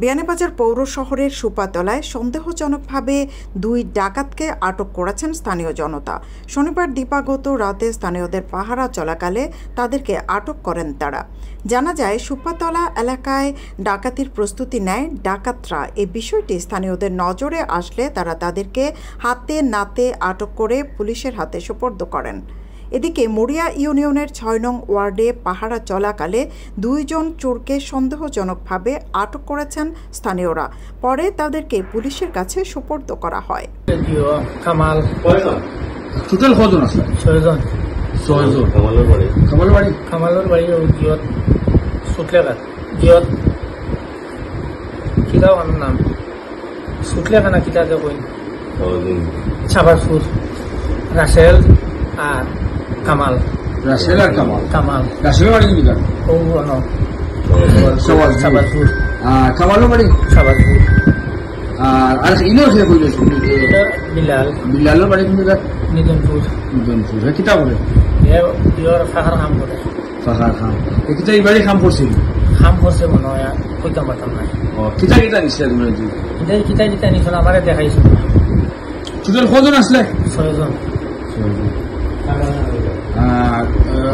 বিয়ানীবাজার পৌর শহরের সুপাতলায় সন্দেহজনকভাবে 2 ডাকাতকে আটক করেছেন স্থানীয় জনতা। শনিবার দিবাগত রাতে স্থানীয়দের পাহারা চলাকালে তাদেরকে আটক করেন তারা। জানা যায়, সুপাতলা এলাকায় ডাকাতির প্রস্তুতি নেয় ডাকাতরা। এই বিষয়টি স্থানীয়দের নজরে আসলে তারা তাদেরকে হাতে নাতে আটক করে পুলিশের হাতে সোপর্দ করেন। এদিকে মরিয়া ইউনিয়নের 6 নং ওয়ার্ডে পাহারা চলাকালে 2 জন চোরকে সন্দেহজনকভাবে আটক করেছেন স্থানীয়রা। পরে তাদেরকে পুলিশের কাছে সোপর্দ করা হয়। কামাল টোটাল কজন আছে? 6 জন। কামালের বাড়ি জিয়ত সুটলেখা। জিয়ত কিতা আমার নাম সুটলেখা না কিতা কই সাবারপুর। রাসেল আর কামাল। রাসেল আর কামাল। কামাল রাসেলের বাড়ি কি জানো? ও ন সাবারপুর। কামালের বাড়ি সাবারপুর। আর ইনো সে কইলো বিলাল। বিলালের বাড়ি কোন জায়গা? নিদনপুর। নিদনপুর। কিতা করে? ইয়র ফাহার কাম করে। ফাহার কাম। কিতা এই বাড়ি কাম করছিল? কাম করছে মনে হয়, কইতাম পারতাম না। কিতা কিতা নিছে তুমি? কিতা কিতা নিছিল আমারে দেখাইছো। টোটাল কজন আসলে? 6 জন।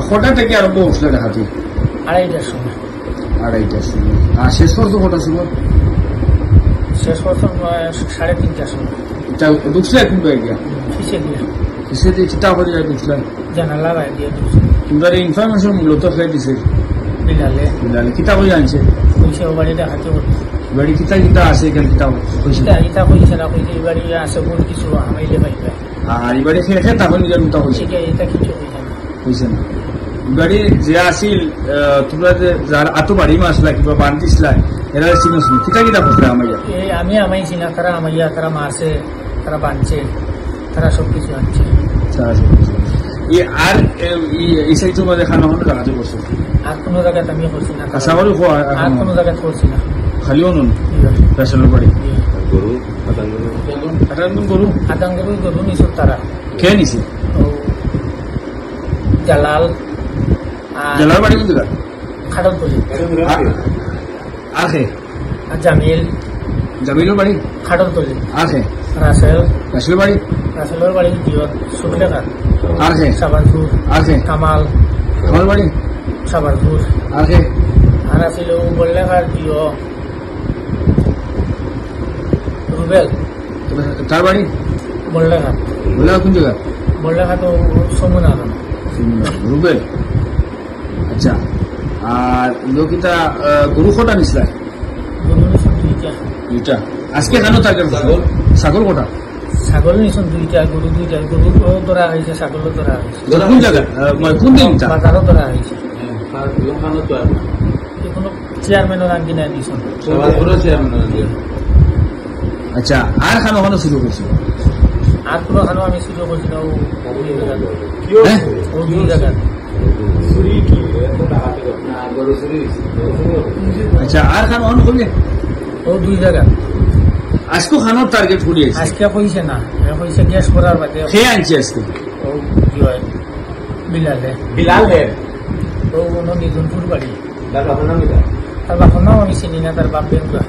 কটা থেকে আরম্ভ হচ্ছিল ডাকাতি? 2:30টার সময়। 2:30টার সময়। আর শেষ পর্যন্ত কটা ছিল? শেষ পর্যন্ত 3:30টার সময়। ঢুকছিলে কোন জায়গা? কিসে দিয়ে? কিসে দিয়ে চিন্তা করে ঢুকছিলেন? জানালা বাইরে দিয়ে ঢুকছে। তোমরা ইনফরমেশন মূলত খেয়ে দিছে বিলালে। বিলালে কিতা করে আনছে? কইছে ও বাড়ি দেখাতে বলছে। বাড়ি কিতা কিতা আছে এখানে? কিতা কইছে? কিতা কইছে না কইছে এই বাড়ি আছে বল কিছু আমাইলে পাইবে। আর এই বাড়ি খেয়ে তখন নিজের মতো হয়েছে? এটা কিছু কইছে না। কইছে না। বাড়ি যে আসিল তোমরা যে যার আতো বাড়ি মাসলা কিংবা বান্ধিসলা এরা চিনো শুনি কিতা কিতা করতে আমাইয়া? এই আমি আমাইছি না, তারা আমাইয়া, তারা মারছে, তারা বাঁধছে, তারা সবকিছু আনছে। আর এই সাইডের মধ্যে খানা খানো জায়গাতে করছো? আর কোনো জায়গাতে আমি করছি না। কাঁচাবাড়ি আর কোনো জায়গায় করছি না। খালিও নুন ফ্যাশনের বাড়ি গরু গরু নিছ তারা কে নিছে? জালাল। জালাল বাড়ি কোন জায়গা? খাটল তলি। আখে। আর জামিল। জামিলের বাড়ি খাটল তলি। আখে। রাসেল। রাসেলের বাড়ি? রাসেলের বাড়ি জিয়ত সুটলেখা। আখে। সাবারপুর। আখে। কামাল। কামাল বাড়ি? সাবারপুর। আখে। আর আছিল বললেখার জিও রুবেল। তার বাড়ি? বললেখা। বললেখা কোন জায়গা? বললেখা তো সমুনা রুবেল। আচ্ছা। আর লোকিতা গরু কটা নিছিল? গরু নিছুন 2টা। 2টা। আজকে কেন টার্গেট? ছাগল কটা? ছাগল নিছুন 2টা, গরু 2টা। গরু ধরা হয়েছে, ছাগলও ধরা হয়েছে। কোন জায়গা? কোন দিন? বাজারও ধরা হয়েছে। কোনো চেয়ারম্যানের আঙ্গি নাই দিছুন। আচ্ছা। আর খানো খানো শুরু করছিল? আর কোনো খানো আমি শুরু করছি না। ও 2 জায়গা। আচ্ছা। আর খানো খানো করলে? ও 2 জায়গা। আজকে খানোর টার্গেট করিয়েছে? আজকে কইছে না, কইছে গ্যাস করার বাদে। খেয়ে আনছে আজকে? ও কি হয় বিলালে। ও কোনো নিদনপুর বাড়ি। তার বাপের নাম আমি চিনি না, তার বাপ বেঙ্গা।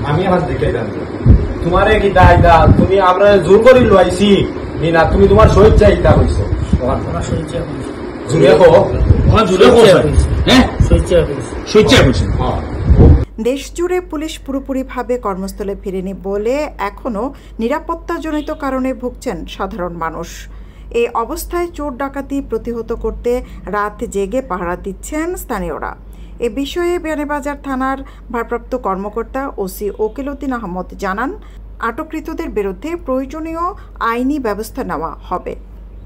আমি আমার দেখাই তোমারে কি দায় দা তুমি আমরা জোর করি লাইছি না, তুমি তোমার স্বেচ্ছা ইচ্ছা হইছো। তোমার স্বেচ্ছা হইছে। দেশ জুড়ে পুলিশ পুরোপুরিভাবে কর্মস্থলে ফিরেনি বলে এখনও নিরাপত্তাজনিত কারণে ভুগছেন সাধারণ মানুষ। এই অবস্থায় চোর ডাকাতি প্রতিহত করতে রাত জেগে পাহারা দিচ্ছেন স্থানীয়রা। এ বিষয়ে বিয়ানীবাজার থানার ভারপ্রাপ্ত কর্মকর্তা ওসি ওকিলউদ্দিন আহমদ জানান, আটককৃতদের বিরুদ্ধে প্রয়োজনীয় আইনি ব্যবস্থা নেওয়া হবে।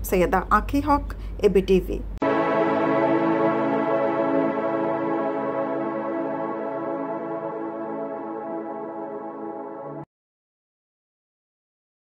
সৈয়দা আঁখি হক, এবিটিভি।